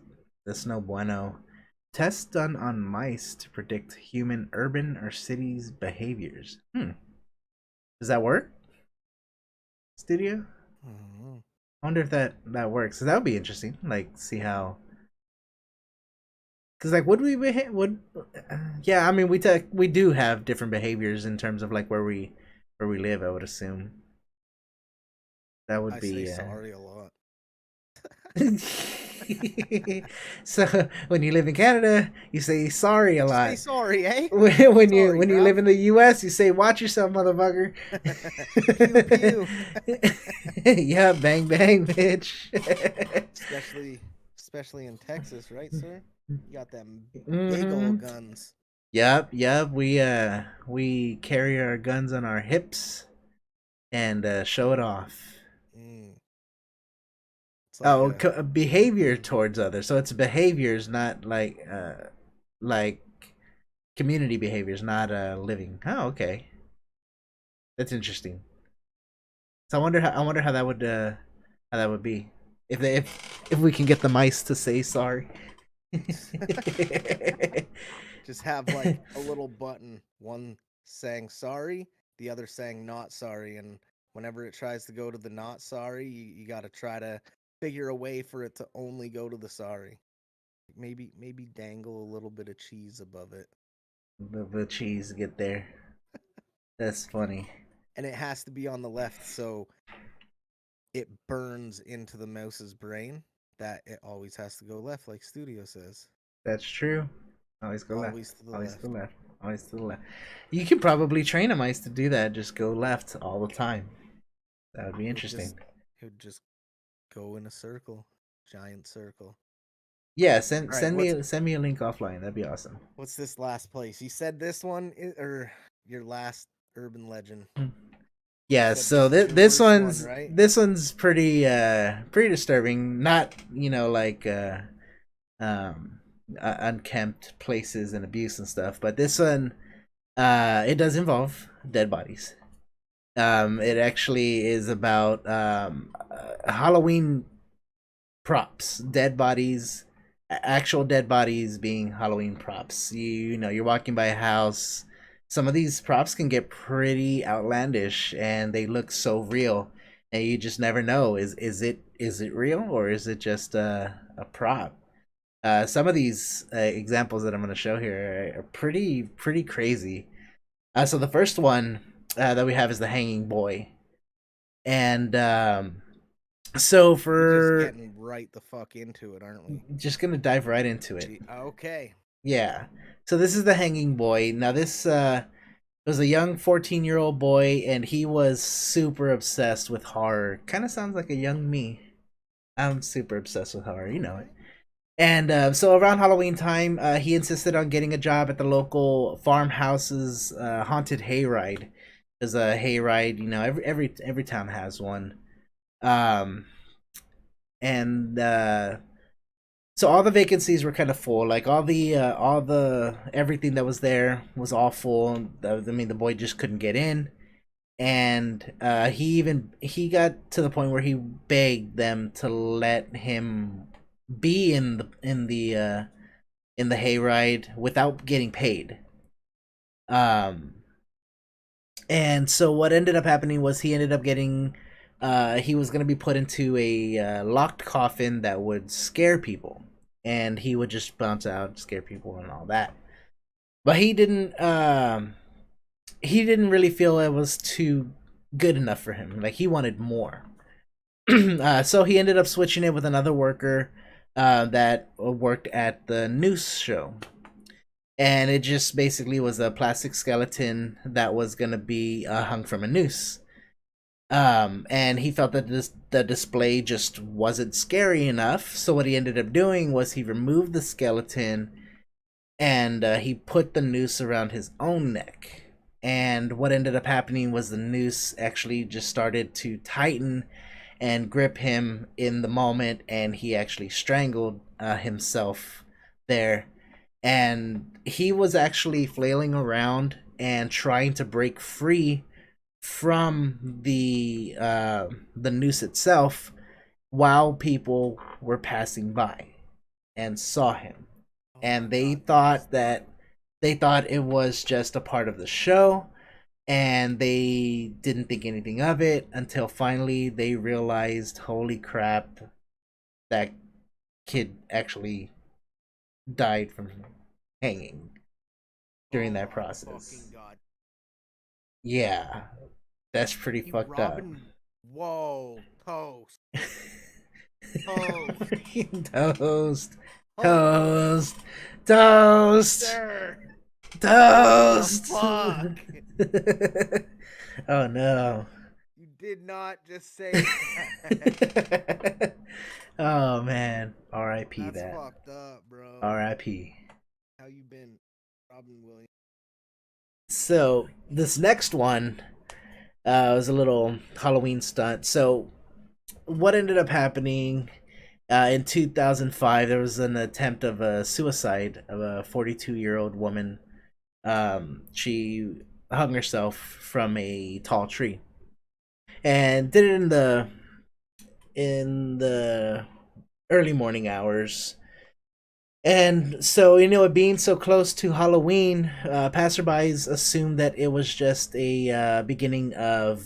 that's no bueno. Tests done on mice to predict human urban or cities behaviors. Does that work? Studio? Mhm. I wonder if that works. So that would be interesting. Like, see how. Because like, would we behave? Yeah, I mean, we do have different behaviors in terms of like where we live. I would assume that would I say be. sorry a lot. So when you live in Canada, you say sorry a Say lot. sorry, eh? When Sorry, you live bruv. in the U.S., you say watch yourself, motherfucker. Pew pew. Yeah, bang bang, bitch. especially especially in Texas, right, sir? You got them big Mm-hmm. old guns. Yep. We carry our guns on our hips and show it off. Mm, it's like a Behavior towards others. So it's behaviors, not like community behaviors, not living. Oh, okay, that's interesting. So I wonder how that would be if we can get the mice to say sorry. just have like a little button, one saying sorry, the other saying not sorry, and whenever it tries to go to the not sorry, you got to try to figure a way for it to only go to the sorry. Maybe dangle a little bit of cheese above it. The cheese get there. That's funny. And it has to be on the left so it burns into the mouse's brain that it always has to go left, like Studio says. That's true. Always go left. Always to the Always to the left. left. Always to the left. You can probably train a mice to do that. Just go left all the time. That would be It would just interesting. it would just go in a circle, giant circle. Yeah, All right, what's send me a link offline. That'd be awesome. what's this last place? You said this one or your last urban legend. You Yeah, said so this is your worst one, right? this one's pretty disturbing. Not, like um unkempt places and abuse and stuff, but this one it does involve dead bodies. It actually is about Halloween props, dead bodies, actual dead bodies being Halloween props. You're walking by a house. Some of these props can get pretty outlandish, and they look so real, and you just never know, is it real, or is it just a prop? Some of these examples that I'm going to show here are pretty crazy. So the first one that we have is the hanging boy, and so We're just for getting right the fuck into it, aren't we? just gonna dive right into it. Okay. Yeah. So this is the hanging boy. Now this was a young 14-year-old boy, and he was super obsessed with horror. Kind of sounds like a young me. I'm super obsessed with horror, you know it. Okay. And so around Halloween time, he insisted on getting a job at the local farmhouse's haunted hayride. There's a hayride, every town has one. Um, and so all the vacancies were kind of full. Like all the everything that was there was all full. I mean, the boy just couldn't get in, and he got to the point where he begged them to let him be in the hayride without getting paid. Um, and so what ended up happening was he ended up getting he was going to be put into a locked coffin that would scare people, and he would just bounce out, scare people, and all that. But he didn't really feel it was too good enough for him. Like, he wanted more. So he ended up switching it with another worker that worked at the noose show, and it just basically was a plastic skeleton that was gonna be hung from a noose. And he felt that the display just wasn't scary enough. So what he ended up doing was he removed the skeleton, and he put the noose around his own neck. And what ended up happening was the noose actually just started to tighten and grip him in the moment, and he actually strangled himself there. And he was actually flailing around and trying to break free from the noose itself while people were passing by and saw him, Oh my and they God, that's thought that they thought it was just a part of the show, and they didn't think anything of it until finally they realized, holy crap, that kid actually died from hanging during oh that my fucking process. God. Yeah, that's pretty He fucked up. Robin. Whoa, toast, toast. Toast, Holy toast, toast, sir. What the toast. fuck? Oh no. You did not just say that. Oh man. R.I.P. That's that. fucked up, bro. R.I.P. How you been, Robin Williams? So this next one was a little Halloween stunt. So what ended up happening in 2005, there was an attempt of a suicide of a 42-year-old woman. She hung herself from a tall tree and did it in the early morning hours. And so, it being so close to Halloween, passerbys assumed that it was just a beginning of,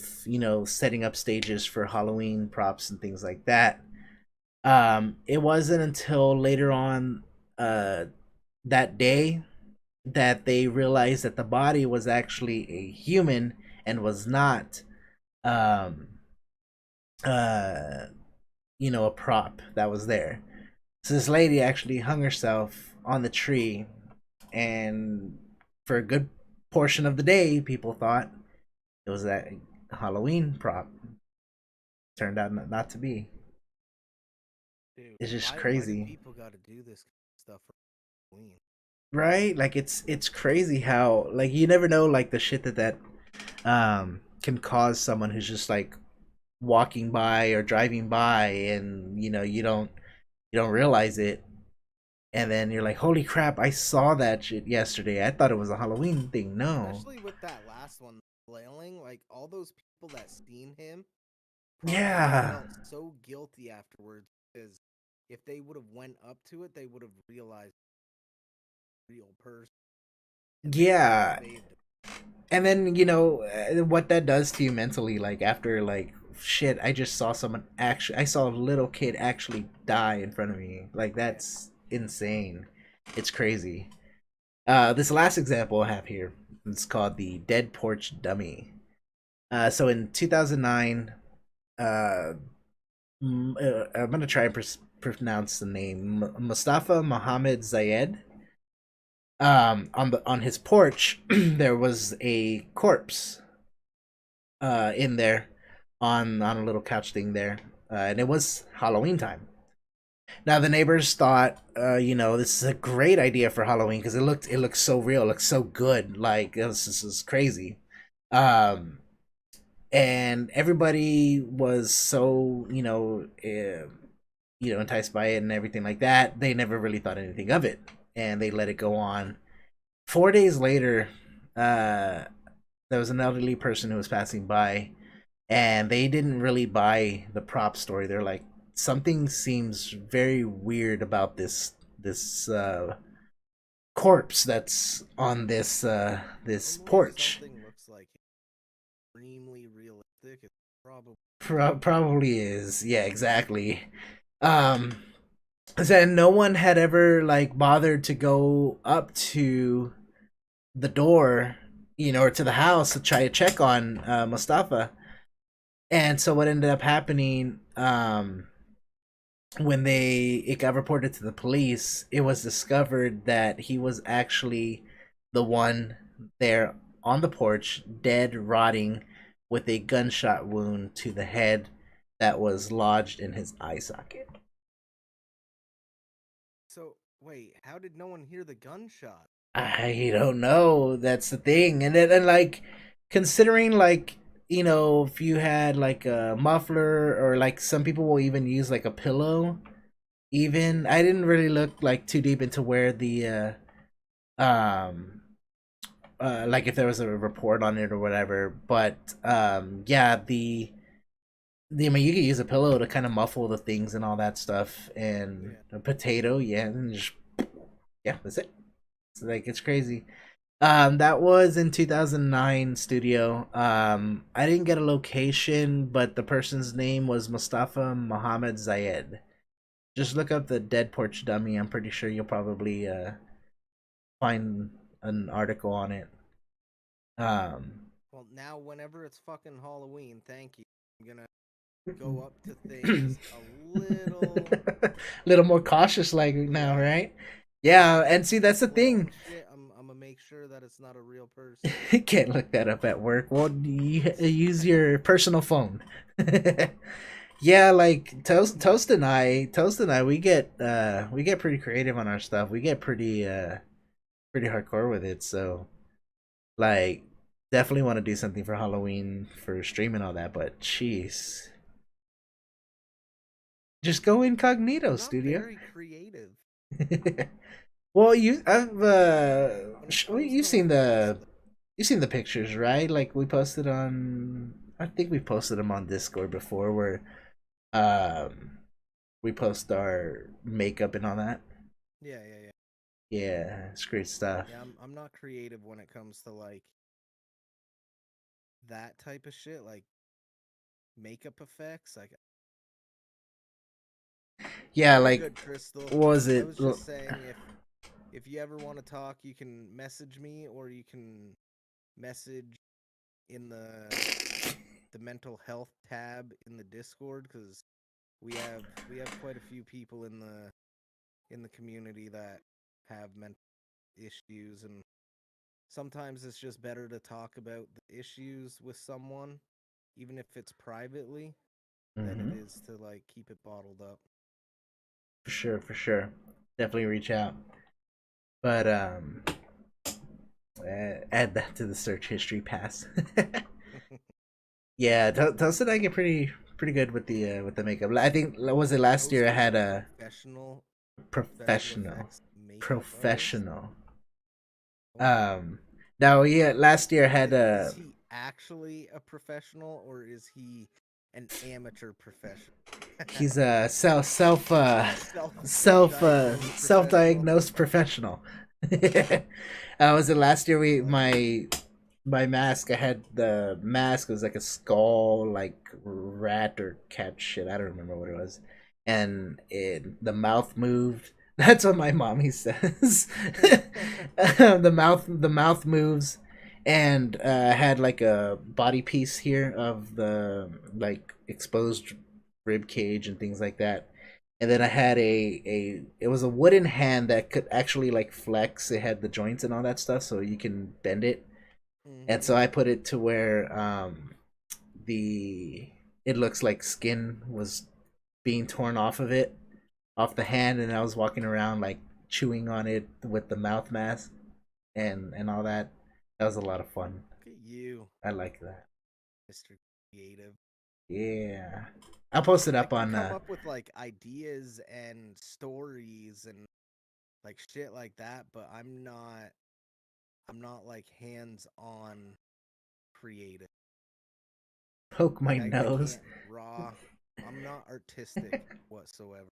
setting up stages for Halloween props and things like that. It wasn't until later on uh, that day that they realized that the body was actually a human and was not, um, uh, a prop that was there. So this lady actually hung herself on the tree, and for a good portion of the day, people thought it was that Halloween prop. Turned out not to be. Dude, It's just why do crazy, people got to do this stuff for Halloween? right? Like, it's crazy how, like, you never know, like, the shit that can cause someone who's just like walking by or driving by, and you don't realize it, and then you're like, holy crap, I saw that shit yesterday. I thought it was a Halloween thing. No. Especially with that last one, flailing, like all those people that seen him probably Yeah. felt so guilty afterwards because if they would have went up to it, they would have realized real person and they could have Yeah. saved him. And then, what that does to you mentally, like after like shit, I just saw someone actually I saw a little kid actually die in front of me. Like Yeah. that's insane. It's crazy. This last example I have here, it's called the dead porch dummy. So in 2009, uh, I'm gonna try and pronounce the name, Mustafa Mohammed Zayed. On his porch, there was a corpse, in there, on a little couch thing there, and it was Halloween time. Now the neighbors thought, this is a great idea for Halloween because it looked so real, it looked so good, like this is crazy. Um, and everybody was so enticed by it and everything like that. They never really thought anything of it, and they let it go on. 4 days later, uh, there was an elderly person who was passing by, and they didn't really buy the prop story. They're like, something seems very weird about this corpse that's on this Normally, if porch. something looks like extremely realistic, it's probably Probably is, yeah, exactly. Um, then no one had ever like bothered to go up to the door, or to the house to try to check on Mustafa. And so what ended up happening, when it got reported to the police, it was discovered that he was actually the one there on the porch, dead, rotting, with a gunshot wound to the head that was lodged in his eye socket. so. Wait, how did no one hear the gunshot? I don't know. That's the thing, and like, considering like, if you had like a muffler, or like some people will even use like a pillow. Even I didn't really look like too deep into where the um like if there was a report on it or whatever, but yeah, I mean, you could use a pillow to kind of muffle the things and all that stuff, and Yeah. a potato, yeah, and just, yeah, that's it. It's like, it's crazy. That was in 2009 studio. I didn't get a location, but the person's name was Mustafa Mohammed Zayed. Just look up the dead porch dummy. I'm pretty sure you'll probably find an article on it. Um, Well, now whenever it's fucking Halloween, thank you. I'm gonna go up to things a little little more cautious like now, yeah. right? Yeah, and see, that's the Well, thing. and shit, I'm gonna make sure that it's not a real person. Can't look that up at work. Well, you use your personal phone. Yeah, like Toast and I, we get pretty creative on our stuff. We get pretty hardcore with it. So, like, definitely want to do something for Halloween for stream and all that. But jeez, just go incognito, I'm not studio. very creative Well, I've when it comes you've to seen like that the stuff. you've seen the pictures, right? Like we posted on, I think we posted them on Discord before, where um we post our makeup and all that. Yeah, yeah, yeah. Yeah, it's great stuff. Yeah, I'm not creative when it comes to like that type of shit, like makeup effects. Like Yeah, you're like, good, Crystal. what was I it? was just saying if you ever want to talk, you can message me or you can message in the mental health tab in the Discord because we have quite a few people in the community that have mental issues and sometimes it's just better to talk about the issues with someone even if it's privately than it Mm-hmm. is to like keep it bottled up. For sure, for sure. Definitely reach out. But add that to the search history pass. Yeah, Toast and I get pretty good with the makeup. I think was it last year Toast I is had a a professional special professional effects makeup artist. professional. Oh my. Um, no, yeah, last year I had Is a he actually a professional or is he an amateur professional? he's a Self-diagnosed professional. self-diagnosed professional. Was it last year we Love it. my mask, I had the mask, it was like a skull, like rat or cat shit, I don't remember what it was, and the mouth moved. That's what my mommy says. The mouth moves, and had like a body piece here of the like exposed rib cage and things like that. And then I had a it was a wooden hand that could actually like flex. It had the joints and all that stuff, so you can bend it. And Hmm. so I put it to where the it looks like skin was being torn off of it, off the hand, and I was walking around like chewing on it with the mouth mask and all that. That was a lot of fun. Look at you, I like that. Mr. Creative. Yeah. I'll post it I up can on come up with like ideas and stories and like shit like that, but I'm not like hands-on creative. Poke Like my I nose. can't draw. I'm not artistic whatsoever.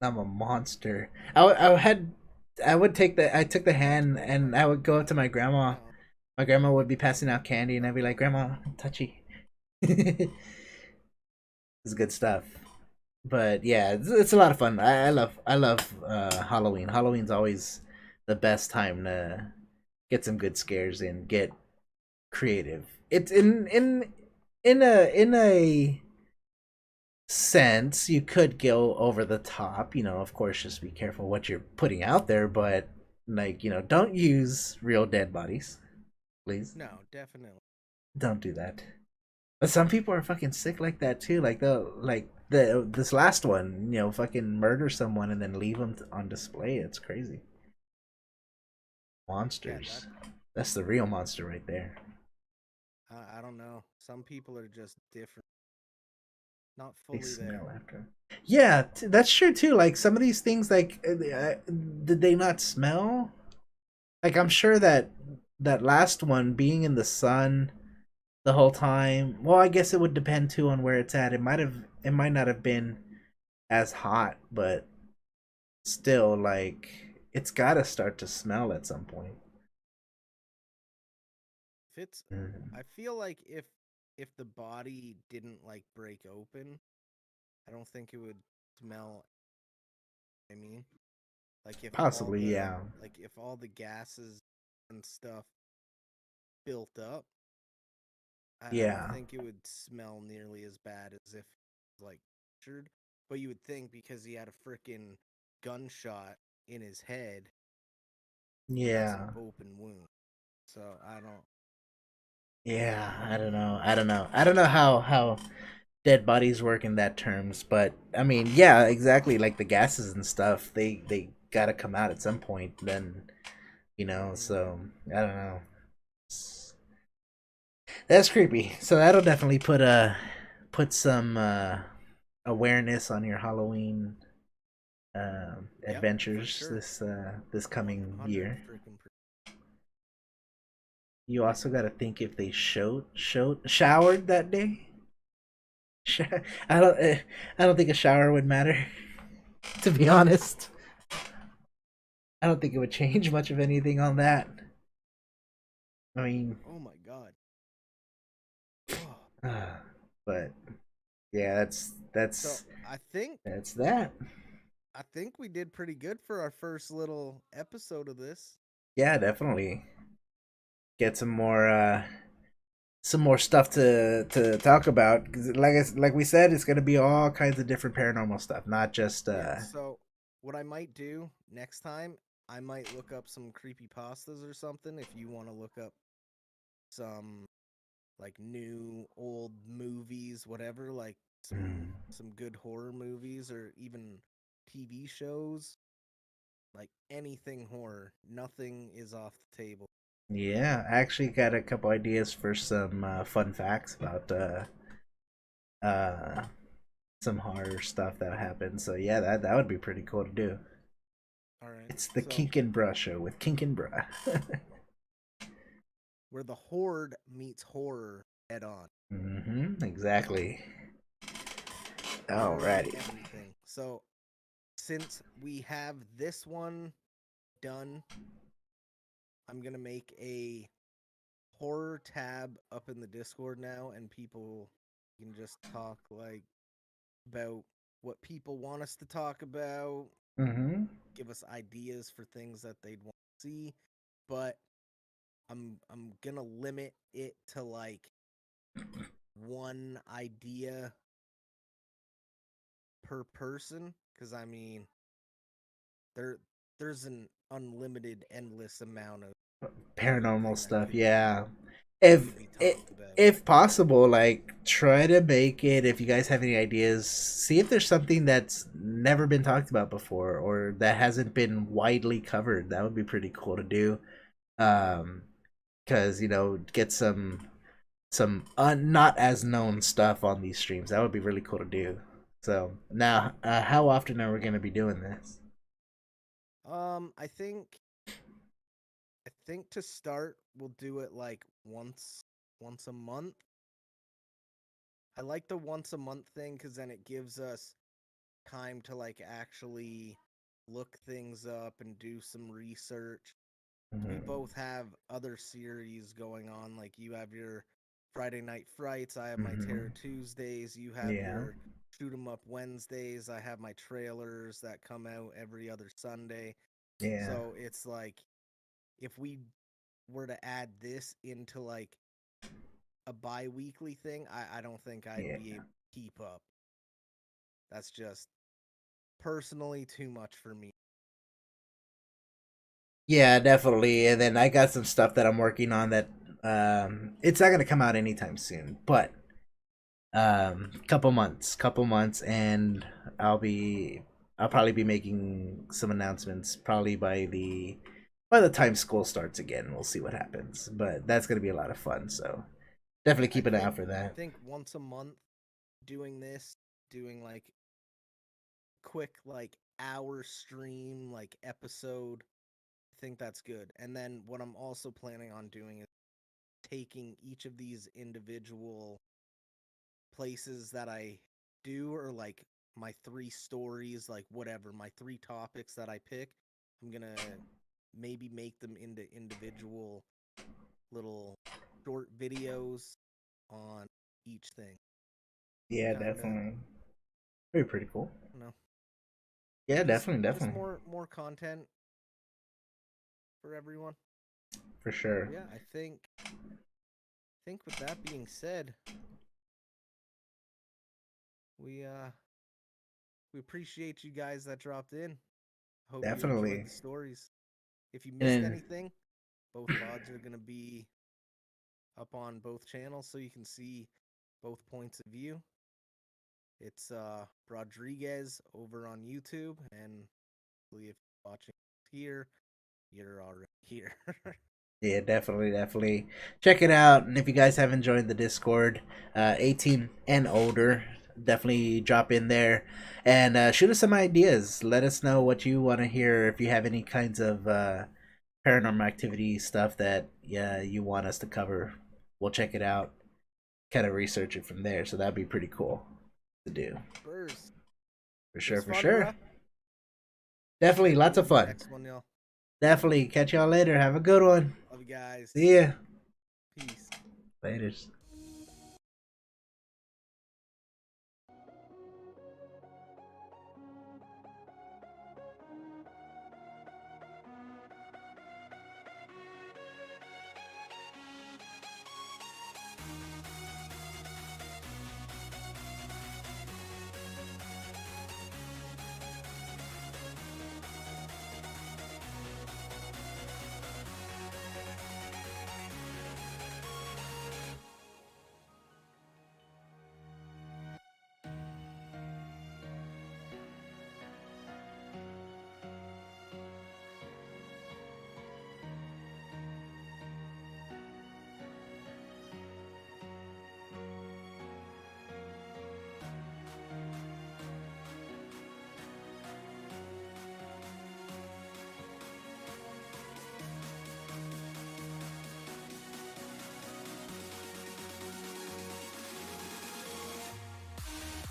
I'm a monster. I would take the I took the hand Oh and my I would go up to my god. grandma. No. My grandma would be passing out candy and I'd be like, "Grandma, touchy." It's good stuff. But yeah, it's a lot of fun. I love Halloween. Halloween's always the best time to get some good scares and get creative. It's in a sense you could go over the top. Of course, just be careful what you're putting out there. But like, don't use real dead bodies, please. No, definitely. Don't do that. But some people are fucking sick like that too. Like the this last one, fucking murder someone and then leave them on display. It's crazy. Yeah, that Monsters. That's the real monster right there. I don't know. Some people are just different. Not They fully there. smell after. Yeah, that's true too. Like some of these things, like did they not smell? Like I'm sure that that last one being in the sun the whole time. Well, I guess it would depend too on where it's at. It might not have been as hot, but still, like it's got to start to smell at some point. If it's Mm. I feel like if the body didn't like break open, I don't think it would smell. I mean, like Possibly, yeah, if all the gases and stuff built up, I don't yeah, think it would smell nearly as bad as if it was, like punctured. But you would think because he had a freaking gunshot in his head, that's an yeah, open wound. So I don't. yeah. I don't know. I don't know how dead bodies work in that terms, but I mean, yeah, exactly. Like the gases and stuff, they gotta come out at some point. Then Hmm. so I don't know. That's creepy. So that'll definitely put some awareness on your Halloween Yep, for adventures sure. this coming 100 year. freaking. You also got to think if they showered that day. I don't I don't think a shower would matter. To be honest, I don't think it would change much of anything on that. I mean, Oh my god. Oh. but yeah, So that's that. I think we did pretty good for our first little episode of this. Yeah, definitely get some more stuff to talk about. 'Cause like we said, it's gonna be all kinds of different paranormal stuff, not just Yeah, so what I might do next time, I might look up some creepy pastas or something if you want to look up some like new old movies, whatever, like mm, some good horror movies or even TV shows, like anything horror. Nothing is off the table. Yeah, I actually got a couple ideas for some fun facts about uh some horror stuff that happened. So yeah, that would be pretty cool to do. All right. It's the So Kink and Bruh show with Kink and Bruh. where the horde meets horror head on. Exactly. Literally Alrighty. everything. So since we have this one done, I'm gonna make a horror tab up in the Discord now, and people can just talk like about what people want us to talk about, Mm-hmm. give us ideas for things that they'd want to see. But I'm gonna limit it to like one idea per person, because I mean there there's an unlimited, endless amount of Paranormal everything that stuff, could be yeah. If be i- talked about. if possible, like try to make it. If you guys have any ideas, see if there's something that's never been talked about before or that hasn't been widely covered. That would be pretty cool to do. Yeah. Um, because get some not as known stuff on these streams. That would be really cool to do. So now, how often are we going to be doing this? I think to start we'll do it like once a month. I like the once a month thing because then it gives us time to like actually look things up and do some research. We Mhm. both have other series going on. Like you have your Friday Night Frights, I have my Terror Mhm. Tuesdays, you have Yeah. your Shoot 'em Up Wednesdays, I have my trailers that come out every other Sunday. Yeah. So it's like if we were to add this into like a bi-weekly thing, I don't think I'd Yeah. be able to keep up. That's just personally too much for me. Yeah, definitely. And then I got some stuff that I'm working on that it's not gonna come out anytime soon, but couple months, and I'll probably be making some announcements probably by the time school starts again. We'll see what happens, but that's gonna be a lot of fun. So definitely I keep an eye think out for I that. think once a month doing this, doing like quick like hour stream like episode, I think that's good. And then what I'm also planning on doing is taking each of these individual places that I do, or like my three stories, like whatever, my three topics that I pick, I'm gonna maybe make them into individual little short videos on each thing. Yeah, Kind of, definitely. Very pretty cool. you know, Yeah, just definitely, just definitely, more content for everyone. for sure. Yeah, I think with that being said, we uh we appreciate you guys that dropped in. Hope you enjoyed Definitely. the stories. If you And missed then, anything, both VODs are going to be up on both channels so you can see both points of view. It's Rodriguez over on YouTube, and if you're watching here, you're already here. yeah, definitely check it out. And if you guys haven't joined the Discord, 18 and older, definitely drop in there and shoot us some ideas. Let us know what you want to hear. If you have any kinds of paranormal activity stuff that you want us to cover, we'll check it out. Kind of research it from there. So that'd be pretty cool to do. Spurs. For It sure, was for fun, sure. bruh. Definitely, See lots you of in the fun. next one, y'all. Definitely. Catch y'all later. Have a good one. Love you guys. See ya. Peace. Laters.